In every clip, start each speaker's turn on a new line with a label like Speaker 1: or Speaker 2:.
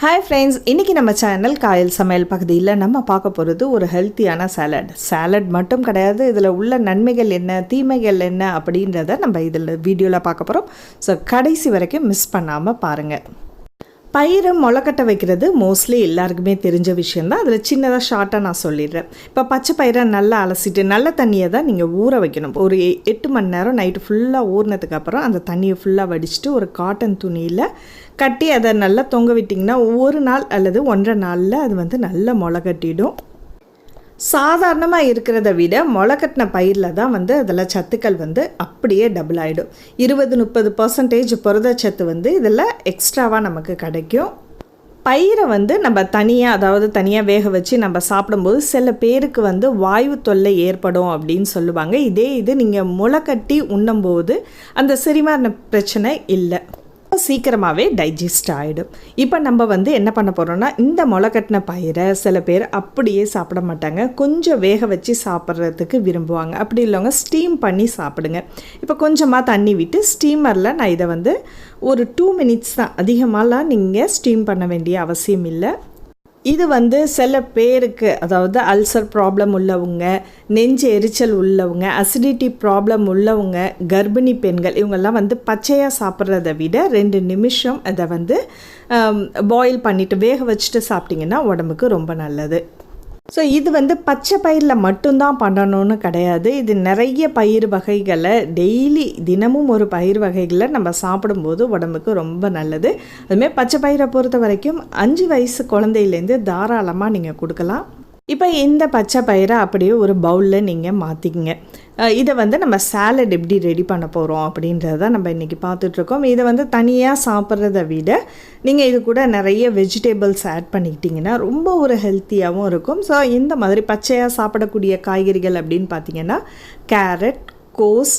Speaker 1: Hi friends, இன்னைக்கு நம்ம channel Kayal சமையல் பகுதியில் நம்ம பார்க்க போகிறது ஒரு ஹெல்த்தியான சாலட் மட்டும் கிடையாது. இதில் உள்ள நன்மைகள் என்ன தீமைகள் என்ன அப்படின்றத நம்ம இதில் வீடியோவில் பார்க்க போகிறோம். ஸோ கடைசி வரைக்கும் மிஸ் பண்ணாமல் பாருங்கள். பயிரை முளைக்கட்ட வைக்கிறது மோஸ்ட்லி எல்லாருக்குமே தெரிஞ்ச விஷயந்தான். அதில் சின்னதாக ஷார்ட்டாக நான் சொல்லிடுறேன். இப்போ பச்சை பயிரை நல்லா அலசிட்டு நல்ல தண்ணியை தான் நீங்கள் ஊற வைக்கணும். ஒரு 8 மணி நேரம் நைட்டு ஃபுல்லாக ஊறினதுக்கப்புறம் அந்த தண்ணியை ஃபுல்லாக வடிச்சிட்டு ஒரு காட்டன் துணியில் கட்டி அதை நல்லா தொங்க விட்டிங்கன்னா ஒரு நாள் அல்லது 1.5 நாளில் அது நல்லா முளை கட்டிடும். சாதாரணமாக இருக்கிறத விட முளைக்கட்டின பயிரில் தான் அதில் சத்துக்கள் அப்படியே டபுள் ஆகிடும். 20-30% புரதச்சத்து இதில் எக்ஸ்ட்ராவாக நமக்கு கிடைக்கும். பயிரை நம்ம தனியாக வேக வச்சு நம்ம சாப்பிடும்போது சில பேருக்கு வாயு தொல்லை ஏற்படும் அப்படின்னு சொல்லுவாங்க. இது நீங்கள் முளைக்கட்டி உண்ணும்போது அந்த செரிமான பிரச்சனை இல்லை, சீக்கிரமாகவே டைஜஸ்ட் ஆகிடும். இப்போ நம்ம என்ன பண்ண போகிறோம்னா, இந்த முளைக்கட்டின பயிரை சில பேர் அப்படியே சாப்பிட மாட்டாங்க, கொஞ்சம் வேக வச்சு சாப்பிட்றதுக்கு விரும்புவாங்க. அப்படி இல்லைங்க ஸ்டீம் பண்ணி சாப்பிடுங்க. இப்போ கொஞ்சமாக தண்ணி விட்டு ஸ்டீமரில் நான் இதை ஒரு 2 மினிட்ஸ் தான், அதிகமாகலாம் நீங்கள் ஸ்டீம் பண்ண வேண்டிய அவசியம் இல்லை. இது சில பேருக்கு, அதாவது அல்சர் ப்ராப்ளம் உள்ளவங்க, நெஞ்சு எரிச்சல் உள்ளவங்க, அசிடிட்டி ப்ராப்ளம் உள்ளவங்க, கர்ப்பிணி பெண்கள், இவங்கெல்லாம் பச்சையாக சாப்பிட்றத விட 2 நிமிஷம் அதை பாயில் பண்ணிவிட்டு வேக வச்சுட்டு சாப்பிட்டிங்கன்னா உடம்புக்கு ரொம்ப நல்லது. ஸோ இது பச்சை பயிரில் மட்டும்தான் பண்ணணும்னு கிடையாது. இது நிறைய பயிர் வகைகளை தினமும் ஒரு பயிர் வகைகளை நம்ம சாப்பிடும்போது உடம்புக்கு ரொம்ப நல்லது. அதுமாதிரி பச்சை பயிரை பொறுத்த வரைக்கும் 5 வயசு குழந்தையிலேருந்து தாராளமாக நீங்கள் கொடுக்கலாம். இப்போ இந்த பச்சை பயிரை அப்படியே ஒரு பவுலில் நீங்கள் மாற்றிக்கிங்க. இதை நம்ம சாலட் எப்படி ரெடி பண்ண போகிறோம் அப்படின்றத நம்ம இன்றைக்கி பார்த்துட்ருக்கோம். இதை தனியாக சாப்பிட்றத விட நீங்கள் இது கூட நிறைய வெஜிடபிள்ஸ் ஆட் பண்ணிக்கிட்டிங்கன்னா ரொம்ப ஒரு ஹெல்த்தியாகவும் இருக்கும். ஸோ இந்த மாதிரி பச்சையாக சாப்பிடக்கூடிய காய்கறிகள் அப்படின்னு பார்த்தீங்கன்னா கேரட், கோஸ்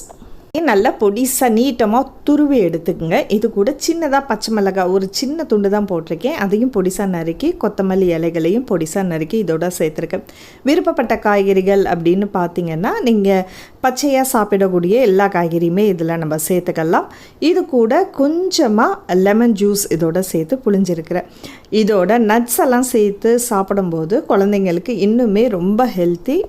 Speaker 1: நல்லா பொடிசாக நீட்டமாக துருவி எடுத்துக்கோங்க. இது கூட சின்னதாக பச்சை மிளகாய் ஒரு சின்ன துண்டு தான் போட்டிருக்கேன், அதையும் பொடிசாக நறுக்கி, கொத்தமல்லி இலைகளையும் பொடிசாக நறுக்கி இதோட சேர்த்துருக்கேன். விருப்பப்பட்ட காய்கறிகள் அப்படின்னு பார்த்தீங்கன்னா நீங்கள் பச்சையாக சாப்பிடக்கூடிய எல்லா காய்கறியுமே இதில் நம்ம சேர்த்துக்கலாம். இது கூட கொஞ்சமாக லெமன் ஜூஸ் இதோட சேர்த்து புளிஞ்சிருக்கிறேன். இதோட நட்ஸ் எல்லாம் சேர்த்து சாப்பிடும்போது குழந்தைங்களுக்கு இன்னுமே ரொம்ப ஹெல்த்தி.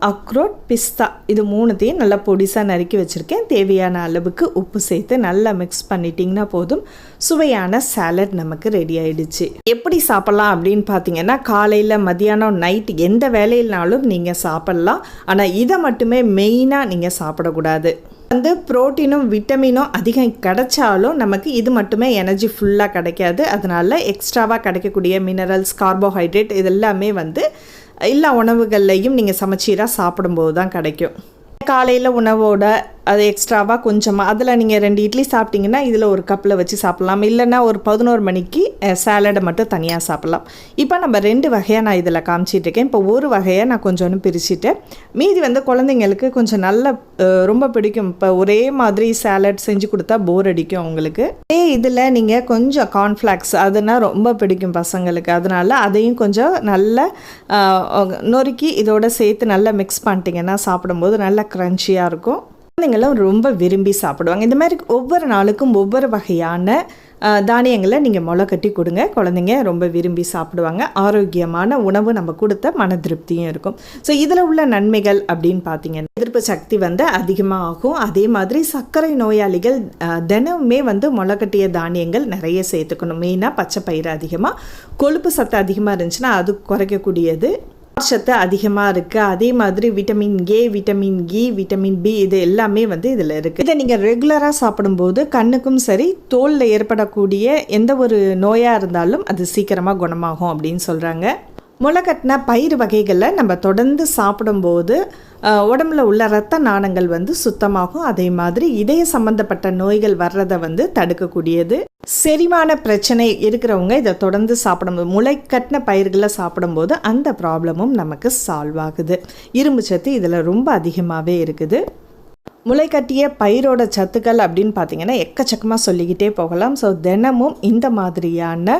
Speaker 1: அக்ரோட், பிஸ்தா இது 3த்தையும் நல்லா பொடிசாக நறுக்கி வச்சுருக்கேன். தேவையான அளவுக்கு உப்பு சேர்த்து நல்லா மிக்ஸ் பண்ணிட்டிங்கன்னா போதும், சுவையான சாலட் நமக்கு ரெடி ஆகிடுச்சு. எப்படி சாப்பிட்லாம் அப்படின்னு பார்த்தீங்கன்னா, காலையில், மதியானம், நைட் எந்த வேலையினாலும் நீங்கள் சாப்பிட்லாம். ஆனால் இதை மட்டுமே மெயினாக நீங்கள் சாப்பிடக்கூடாது. புரோட்டீனும் விட்டமினும் அதிகம் கிடைச்சாலும் நமக்கு இது மட்டுமே எனர்ஜி ஃபுல்லாக கிடைக்காது. அதனால் எக்ஸ்ட்ராவாக கிடைக்கக்கூடிய மினரல்ஸ், கார்போஹைட்ரேட் இதெல்லாமே எல்லா உணவுகள்லையும் நீங்கள் சமச்சீராக சாப்பிடும்போது தான் கிடைக்கும். காலையில் உணவோட அது எக்ஸ்ட்ராவாக கொஞ்சமாக அதில் நீங்கள் 2 இட்லி சாப்பிட்டிங்கன்னா இதில் ஒரு கப்பில் வச்சு சாப்பிட்லாம். இல்லைன்னா ஒரு 11 மணிக்கு சாலடை மட்டும் தனியாக சாப்பிட்லாம். இப்போ நம்ம 2 வகையாக நான் இதில் காமிச்சிட்ருக்கேன். இப்போ ஒரு வகையை நான் கொஞ்சோன்னு பிரிச்சுட்டேன். மீதி குழந்தைங்களுக்கு கொஞ்சம் நல்ல ரொம்ப பிடிக்கும். இப்போ ஒரே மாதிரி சாலட் செஞ்சு கொடுத்தா போர் அடிக்கும் அவங்களுக்கு. இதில் நீங்கள் கொஞ்சம் கார்ன்ஃப்ளாக்ஸ் அதுனா ரொம்ப பிடிக்கும் பசங்களுக்கு, அதனால் அதையும் கொஞ்சம் நல்லா நொறுக்கி இதோட சேர்த்து நல்லா மிக்ஸ் பண்ணிட்டீங்கன்னா சாப்பிடும்போது நல்லா க்ரன்ச்சியாக இருக்கும். குழந்தைங்களும் ரொம்ப விரும்பி சாப்பிடுவாங்க. இந்த மாதிரி ஒவ்வொரு நாளுக்கும் ஒவ்வொரு வகையான தானியங்களை நீங்கள் முளை கட்டி கொடுங்க, குழந்தைங்க ரொம்ப விரும்பி சாப்பிடுவாங்க. ஆரோக்கியமான உணவு நம்ம கொடுத்த மன திருப்தியும் இருக்கும். ஸோ இதில் உள்ள நன்மைகள் அப்படின்னு பார்த்தீங்கன்னா, எதிர்ப்பு சக்தி அதிகமாக ஆகும். அதே மாதிரி சர்க்கரை நோயாளிகள் தினமுமே முளை கட்டிய தானியங்கள் நிறைய சேர்த்துக்கணும். மெயினாக பச்சை பயிறு அதிகமாக, கொழுப்பு சத்து அதிகமாக இருந்துச்சுன்னா அது குறைக்கக்கூடியது. சத்து அதிகமாக இருக்குது. அதே மாதிரி vitamin A, vitamin E, vitamin B இது எல்லாமே இதில் இருக்குது. இதை நீங்கள் ரெகுலராக சாப்பிடும்போது கண்ணுக்கும் சரி, தோலில் ஏற்படக்கூடிய எந்த ஒரு நோயாக இருந்தாலும் அது சீக்கிரமாக குணமாகும் அப்படின்னு சொல்கிறாங்க. முளைக்கட்டின பயிர் வகைகளை நம்ம தொடர்ந்து சாப்பிடும்போது உடம்புல உள்ள இரத்த நாணங்கள் சுத்தமாகும். அதே மாதிரி இதய சம்பந்தப்பட்ட நோய்கள் வர்றதை தடுக்கக்கூடியது. செரிமான பிரச்சனை இருக்கிறவங்க இதை தொடர்ந்து சாப்பிடும்போது, முளைக்கட்டின பயிர்களை சாப்பிடும்போது அந்த ப்ராப்ளமும் நமக்கு சால்வ் ஆகுது. இரும்பு சத்து இதில் ரொம்ப அதிகமாகவே இருக்குது. முளைக்கட்டிய பயிரோட சத்துக்கள் அப்படின்னு பார்த்தீங்கன்னா எக்கச்சக்கமாக சொல்லிக்கிட்டே போகலாம். ஸோ தினமும் இந்த மாதிரியான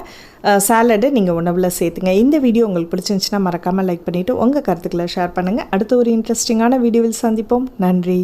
Speaker 1: சாலடு நீங்கள் உணவில் சேர்த்துங்க. இந்த வீடியோ உங்களுக்கு பிடிச்சிருந்துச்சுன்னா மறக்காமல் லைக் பண்ணிவிட்டு உங்கள் கருத்துக்களை ஷேர் பண்ணுங்கள். அடுத்த ஒரு இன்ட்ரெஸ்டிங்கான வீடியோவில் சந்திப்போம். நன்றி.